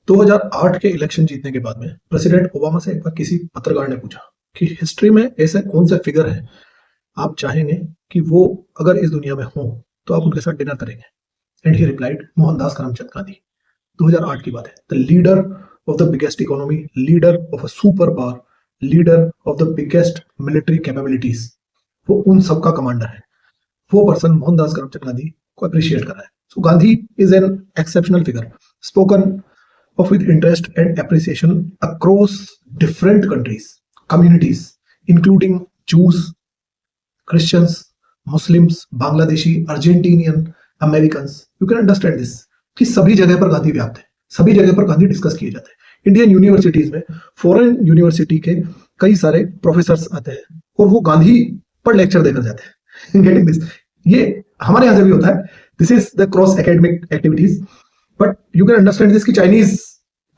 2008 के इलेक्शन जीतने के बाद में प्रेसिडेंट ओबामा से एक बार किसी पत्रकार ने पूछा कि हिस्ट्री में ऐसे कौन से फिगर है आप चाहेंगे कि वो अगर इस दुनिया में हो तो आप उनके साथ डिनर करेंगे। And he replied, Mohandas Karamchand Gandhi. 2008 की बात है। The leader of the biggest economy, leader of a super power, leader of the biggest military capabilities, वो उन सबका कमांडर है। वो पर्सन मोहनदास करमचंद गांधी को अप्रिशिएट कर रहा है। So Gandhi is an exceptional figure, spoken of with interest and appreciation across different countries, communities, including Jews, Christians, Muslims, Bangladeshi, Argentinian, Americans. You can understand this कि सभी जगह पर गांधी व्याप्त है, सभी जगह पर गांधी डिस्कस किए जाते हैं। इंडियन यूनिवर्सिटीज में, फॉरेन यूनिवर्सिटी के कई सारे प्रोफेसर्स आते हैं और वो गांधी पर लेक्चर देकर जाते हैं। गेटिंग दिस, ये हमारे यहाँ से भी होता है। This is the cross academic activities. But you can understand this कि चाइनीज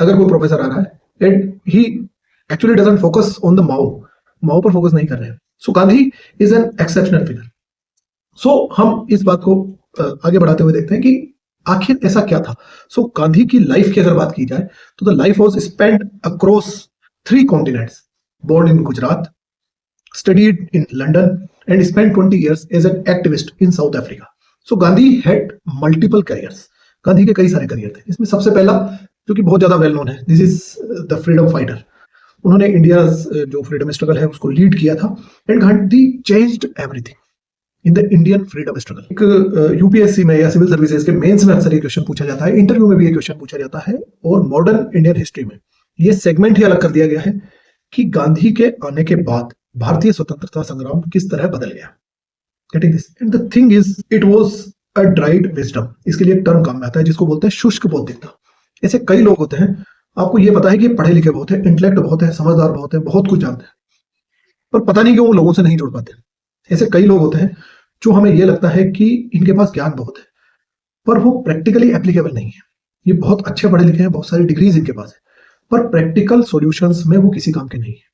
अगर कोई प्रोफेसर आ रहा है and he actually doesn't focus on the Mao पर फोकस नहीं कर रहे हैं। So Gandhi is an exceptional figure. So हम इस बात को आगे बढ़ाते हुए देखते हैं कि आखिर ऐसा क्या था। सो गांधी की लाइफ की अगर बात की जाए तो the life was spent across 3 continents, born in Gujarat, studied in London and spent 20 years as an activist in South Africa. So Gandhi had multiple careers. Gandhi के कई सारे करियर थे। इसमें सबसे पहला जो कि बहुत ज्यादा वेल नोन है, this is the freedom fighter. उन्होंने इंडिया जो फ्रीडम स्ट्रगल है उसको लीड किया था। And Gandhi changed everything in the Indian freedom struggle. एक यूपीएससी में या सिविल सर्विसेज के मेंस में अक्सर ये क्वेश्चन पूछा जाता है, इंटरव्यू में भी ये क्वेश्चन पूछा जाता है, और मॉडर्न इंडियन हिस्ट्री में ये सेगमेंट ही अलग कर दिया गया है कि गांधी के आने के बाद भारतीय स्वतंत्रता संग्राम किस तरह बदल गया। Getting this, and the thing is it was a dried wisdom. इसके लिए एक टर्म काम में आता है जिसको बोलते हैं शुष्क बौद्धिकता। ऐसे कई लोग होते हैं, आपको ये पता है कि पढ़े लिखे बहुत है, इंटेलेक्ट बहुत है, समझदार बहुत है, बहुत कुछ जानते हैं, पर पता नहीं क्यों वो लोगों से नहीं जुड़ पाते। ऐसे कई लोग होते हैं जो हमें ये लगता है कि इनके पास ज्ञान बहुत है, पर वो प्रैक्टिकली एप्लीकेबल नहीं है। ये बहुत अच्छे पढ़े लिखे हैं, बहुत सारी डिग्रीज इनके पास है, पर प्रैक्टिकल सॉल्यूशंस में वो किसी काम के नहीं है।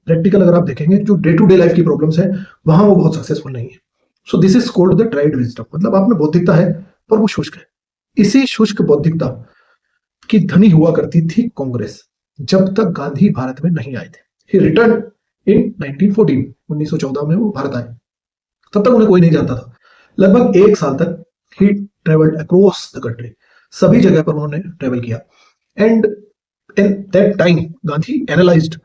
प्रैक्टिकल अगर आप देखेंगे जो डे टू डे लाइफ की प्रॉब्लम्स है वहां वो बहुत सक्सेसफुल नहीं है। So this is called the dried wisdom. मतलब आप में बौद्धिकता है पर वो शुष्क है। इसी शुष्क बौद्धिकता की धनी हुआ करती थी कांग्रेस जब तक गांधी भारत में नहीं आए थे। ही रिटर्न इन 1914, 1914 में वो भारत आए। तब तक उन्हें कोई नहीं जानता था। लगभग 1 साल तक ही ट्रेवल्ड अक्रॉस द कंट्री, सभी जगह पर उन्होंने ट्रेवल किया। And in that time Gandhi analysed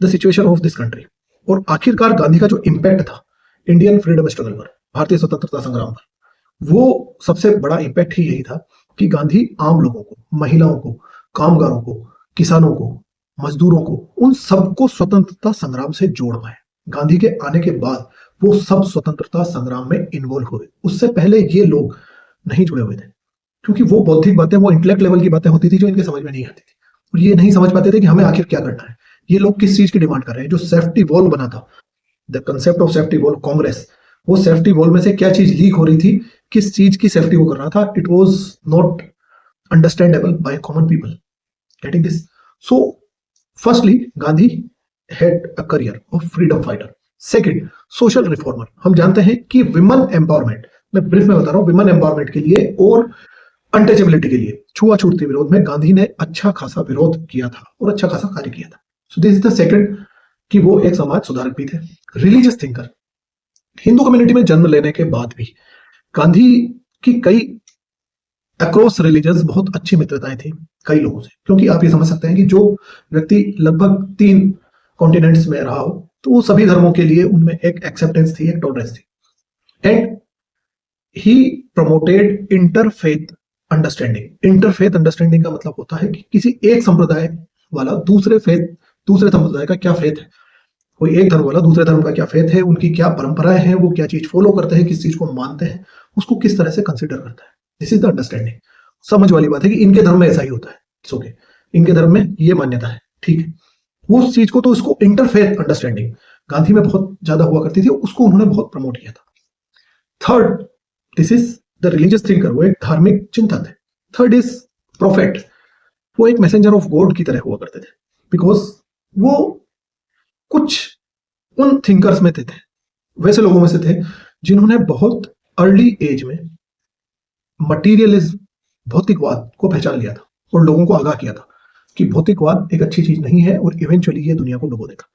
the situation of this country. और आखिरकार गांधी का जो इंपैक्ट था इंडियन फ्रीडम स्ट्रगल पर, भारतीय स्वतंत्रता संग्राम पर, वो सबसे बड़ा इंपैक्ट ही यही था कि गांधी आम लोगों को, महिलाओं को, कामगारों को, किसानों को, मजदूरों को, उन सबको स्वतंत्रता संग्राम से जोड़ पाए। गांधी के आने के बाद वो सब स्वतंत्रता संग्राम में इन्वॉल्व हुए। उससे पहले ये लोग नहीं जुड़े हुए थे, क्योंकि वो बौद्धिक बातें, वो इंटेलेक्ट लेवल की बातें होती थी जो इनके समझ में नहीं आती थी, और ये नहीं समझ पाते थे कि हमें आखिर क्या करना है, ये लोग किस चीज की डिमांड कर रहे हैं। जो सेफ्टी वॉल बना था, the concept of safety wall, Congress, वो सेफ्टी वॉल में से क्या चीज लीक हो रही थी, किस चीज की सेफ्टी वो कर रहा था, it was not understandable by common people. Getting this? So firstly Gandhi had a career of freedom fighter. Second, social reformer. हम जानते हैं कि विमेन एम्पावरमेंट, मैं ब्रीफ में बता रहा हूं, विमेन एम्पावरमेंट के लिए और अनटचेबिलिटी के लिए, छुआछूत के विरोध में गांधी ने अच्छा खासा विरोध किया था और अच्छा खासा कार्य किया था। सो दिस इज द सेकंड, कि वो एक समाज सुधारक भी थे, रिलीजियस थिंकर। हिंदू कम्युनिटी में जन्म लेने के बाद भी गांधी की कई अक्रॉस रिलीजन्स बहुत अच्छी मित्रताएं थी कई लोगों से, क्योंकि आप ये समझ सकते हैं कि जो व्यक्ति लगभग 3 कॉन्टिनेंट्स में रहा हो तो वो सभी धर्मों के लिए उनमें एक एक्सेप्टेंस थी, एक टॉलरेंस थी। And he promoted interfaith understanding. Interfaith understanding का मतलब होता है कि किसी एक संप्रदाय वाला दूसरे संप्रदाय का क्या फेथ है, कोई एक धर्म वाला दूसरे धर्म का क्या फेथ है, उनकी क्या परंपराएं हैं, वो क्या चीज फॉलो करते हैं, किस चीज को मानते हैं, उसको किस तरह से कंसिडर करता है। This is the understanding. समझ वाली बात है कि इनके धर्म में ऐसा ही होता है, इट्स ओके, इनके धर्म में ये मान्यता है, ठीक है। वो उस चीज को, तो उसको इंटरफेथ अंडरस्टैंडिंग गांधी में बहुत ज्यादा हुआ करती थी, उसको उन्होंने बहुत प्रमोट किया था। Third, this is the religious thinker, वो एक धार्मिक चिंतक थे। थर्ड इज प्रोफेट, वो एक मैसेंजर ऑफ गॉड की तरह हुआ करते थे, बिकॉज वो कुछ उन थिंकर्स में थे, वैसे लोगों में से थे जिन्होंने बहुत अर्ली एज में मटीरियलिज्म, भौतिकवाद को पहचान लिया था और लोगों को आगाह किया था कि भौतिकवाद एक अच्छी चीज नहीं है और इवेंचुअली ये दुनिया को डुबो देगा।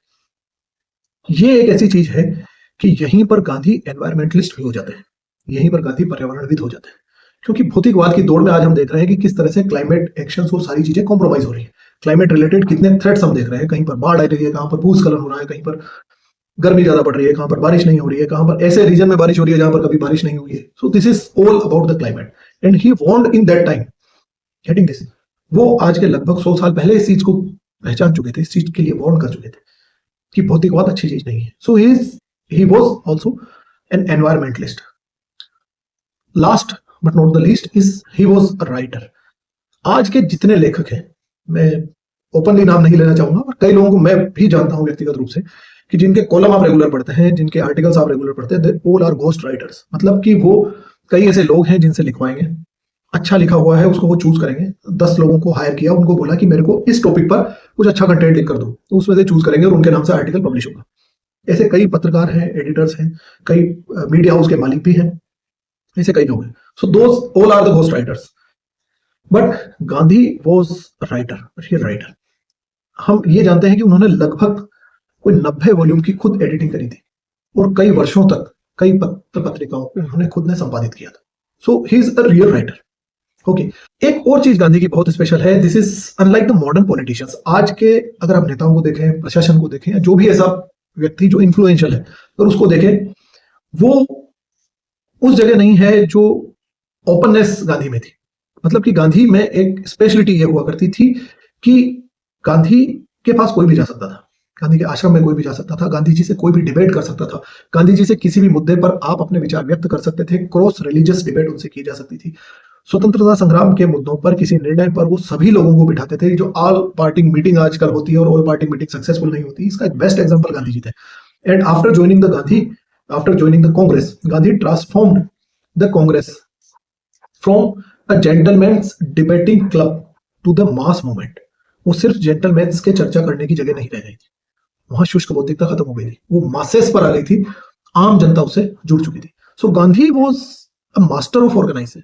ये एक ऐसी चीज है कि यहीं पर गांधी एनवायरमेंटलिस्ट भी हो जाते हैं, यहीं पर गांधी पर्यावरणविद हो जाते हैं, क्योंकि भौतिकवाद की दौड़ में आज हम देख रहे हैं कि किस तरह से क्लाइमेट एक्शंस और सारी चीजें कॉम्प्रोमाइज हो रही है। क्लाइमेट रिलेटेड कितने थ्रेट्स हम देख रहे हैं, कहीं पर बाढ़ आ रही है, कहां पर भूस्खलन हो रहा है, कहीं पर गर्मी ज्यादा पड़ रही है, कहां पर बारिश नहीं हो रही है, कहां पर ऐसे रीजन में बारिश हो रही है जहां पर कभी बारिश नहीं हुई है। So this is all about the climate and he warned in that time getting this. वो आज के लगभग 100 साल पहले इस चीज को पहचान चुके थे, इस चीज के लिए वार्न कर चुके थे कि भौतिकवाद अच्छी चीज नहीं है। So he was also an environmentalist. Last but not the least is he was a writer. आज के जितने लेखक हैं, मैं ओपनली नाम नहीं लेना चाहूंगा, पर कई लोगों को मैं भी जानता हूं व्यक्तिगत रूप से कि जिनके कॉलम आप रेगुलर पढ़ते हैं, जिनके आर्टिकल्स आप रेगुलर पढ़ते हैं, they all are ghost writers. मतलब कि वो कई ऐसे लोग हैं जिनसे लिखवाएंगे, अच्छा लिखा हुआ है उसको वो चूज करेंगे। 10 लोगों को हायर किया, उनको बोला कि मेरे को इस टॉपिक पर कुछ अच्छा कंटेंट लिख कर दो, तो उसमें से चूज करेंगे और उनके नाम से आर्टिकल पब्लिश होगा। ऐसे कई पत्रकार हैं, एडिटर्स हैं, कई मीडिया हाउस के मालिक भी हैं, ऐसे कई लोग हैं। So those all are the ghost writers. But Gandhi was writer, real writer. हम ये जानते हैं कि उन्होंने लगभग कोई 90 वॉल्यूम की खुद एडिटिंग करी थी और कई वर्षों तक कई पत्र पत्रिकाओं को उन्होंने खुद ने संपादित किया था। So he is a real writer. Okay, एक और चीज गांधी की बहुत स्पेशल है, this is unlike the modern politicians. आज के अगर आप नेताओं को देखें, प्रशासन को देखें, जो भी ऐसा व्यक्ति जो इन्फ्लुएंशियल है और उसको देखें, वो उस जगह नहीं है जो ओपननेस गांधी में थी। मतलब कि गांधी में एक स्पेशलिटी ये हुआ करती थी कि गांधी के पास कोई भी जा सकता था, गांधी के आश्रम में कोई भी जा सकता था, गांधी जी से कोई भी डिबेट कर सकता था, गांधी जी से किसी भी मुद्दे पर आप अपने विचार व्यक्त कर सकते थे, क्रॉस रिलीजियस डिबेट उनसे की जा सकती थी। स्वतंत्रता संग्राम के मुद्दों पर किसी निर्णय पर वो सभी लोगों को बिठाते थे। जो ऑल पार्टी मीटिंग आजकल होती है और ऑल पार्टी मीटिंग सक्सेसफुल नहीं होती, इसका एक बेस्ट एग्जांपल गांधी जी थे। And after joining the Congress, Gandhi transformed the Congress from a gentleman's debating club to the mass movement. वो सिर्फ जेंटलमैन्स के चर्चा करने की जगह नहीं रह गई थी, वहां शुष्क बौद्धिकता खत्म हो गई थी, वो मासेस पर आ गई थी, आम जनता उससे जुड़ चुकी थी। So Gandhi was a master of organisation.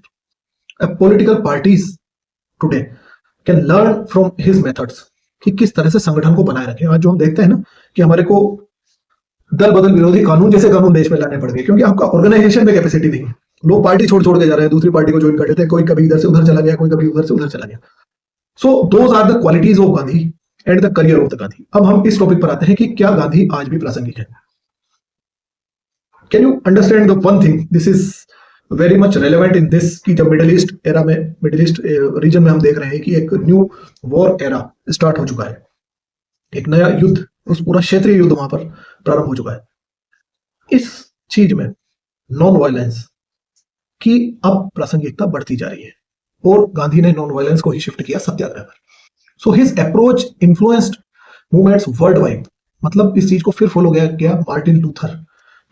Political parties today can learn from his methods कि किस तरह से संगठन को बनाए रखें। आज जो हम देखते हैं ना कि हमारे को दल बदल विरोधी कानून जैसे कानून देश में लाने पड़ गए, क्योंकि आपका ऑर्गेनाइजेशन में कैपेसिटी नहीं है। लोग पार्टी छोड़ छोड़ के जा रहे हैं, दूसरी पार्टी को ज्वाइन कर लेते हैं, कोई कभी इधर से उधर चला गया, कोई कभी उधर से उधर चला गया। So those are the qualities of Gandhi and the career of the Gandhi. अब हम इस टॉपिक पर आते हैं कि क्या गांधी आज भी प्रासंगिक है। Can you understand the one thing, this is very much relevant in this कि जब मिडिल ईस्ट एरा में, मिडिल ईस्ट रीजन में हम देख रहे हैं कि एक न्यू वॉर एरा स्टार्ट हो चुका है, एक नया युद्ध, उस पूरा क्षेत्रीय युद्ध वहां पर प्रारंभ हो चुका है। इस चीज में नॉन वायलेंस की अब प्रासंगिकता बढ़ती जा रही है और गांधी ने नॉन वायलेंस को ही शिफ्ट किया सत्याग्रह पर। So his approach influenced movements world wide. मतलब इस चीज को फिर फॉलो गया मार्टिन लूथर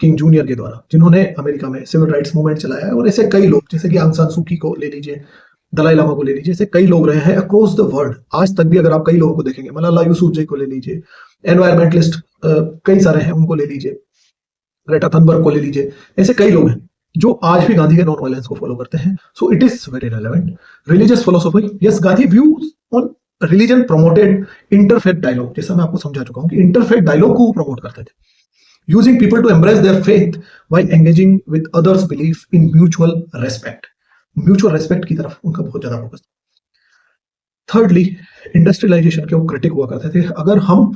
किंग जूनियर के द्वारा, जिन्होंने अमेरिका में सिविल राइट्स मूवमेंट चलाया है। और ऐसे कई लोग, जैसे कि आंग सान सू की को ले लीजिए, दलाई लामा को ले लीजिए, ऐसे कई लोग रहे हैं अक्रॉस द वर्ल्ड। आज तक भी अगर आप कई लोगों को देखेंगे, मलाला यूसुफजई को ले लीजिए, एनवायरमेंटलिस्ट कई सारे हैं, उनको ले लीजिए, ग्रेटा थनबर्ग को ले लीजिए, ऐसे कई लोग हैं जो आज भी गांधी के नॉन वायलेंस को फॉलो करते हैं। So it is very relevant. Religious philosophy, yes, Gandhi views on religion promoted interfaith dialogue. जैसा मैं आपको समझा चुका हूं कि इंटरफेथ डायलॉग को प्रमोट करते थे, using people to embrace their faith while engaging with others belief in mutual respect. Mutual respect की तरफ उनका बहुत ज्यादा फोकस। थर्डली, इंडस्ट्रियलाइजेशन के वो क्रिटिक हुआ करते थे। अगर हम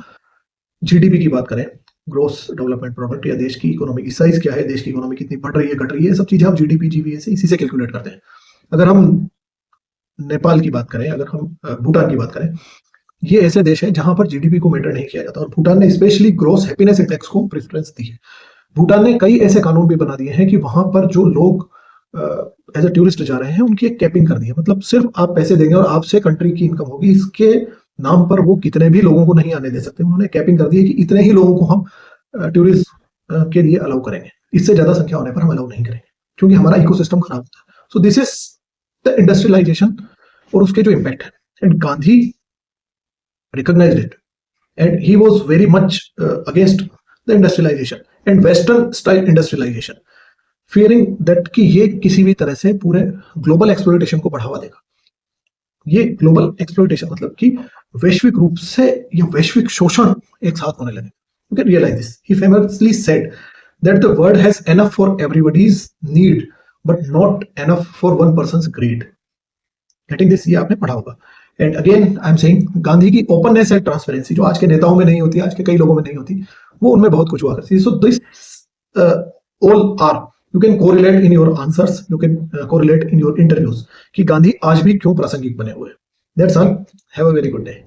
जीडीपी की बात करें, ग्रोस डेवलपमेंट प्रोडक्ट, या देश की इकोनॉमी की साइज क्या है, देश की इकोनॉमी कितनी बढ़ रही है, घट रही है, सब चीजें हम जीडीपी जीबीए से इसी से कैलकुलेट करते हैं। अगर हम नेपाल की बात करें, अगर हम भूटान की बात करें, ये ऐसे देश है जहां पर जीडीपी को मेजर नहीं किया जाता और भूटान ने स्पेशली ग्रोस हैप्पीनेस इंडेक्स को प्रेफरेंस दी है। भूटान ने कई ऐसे कानून भी बना दिए हैं कि वहां पर जो लोग एज अ टूरिस्ट जा रहे हैं उनकी एक कैपिंग कर दी है। मतलब सिर्फ आप पैसे देंगे और आपसे कंट्री की इनकम होगी, इसके नाम पर वो कितने भी लोगों को नहीं आने दे सकते। उन्होंने कैपिंग कर दी है कि इतने ही लोगों को हम टूरिस्ट के लिए अलाउ करेंगे, इससे ज्यादा संख्या होने पर हम अलाउ नहीं करेंगे, क्योंकि हमारा इकोसिस्टम खराब होता है। So this is the industrialisation और उसके जो इम्पैक्ट है, and Gandhi recognized it and he was very much against the industrialization and western style industrialization, fearing that कि ये किसी भी तरह से पूरे ग्लोबल एक्सप्लोइटेशन को बढ़ावा देगा। ये ग्लोबल एक्सप्लॉइटेशन मतलब कि वैश्विक रूप से ये वैश्विक शोषण एक साथ होने लगे. You can realize this. He famously said that the world has enough for everybody's need, but not enough for one person's greed. Getting this, ये आपने पढ़ा होगा. And again I am saying, Gandhi की ओपननेस एंड ट्रांसपेरेंसी जो आज के नेताओं में नहीं होती, आज के कई लोगों में नहीं होती, वो उनमें बहुत कुछ हुआ करती है. So this all are, you can correlate in your answers, you can correlate in your interviews कि गांधी आज भी क्यों प्रासंगिक बने हुए. That's all. Have a very good day.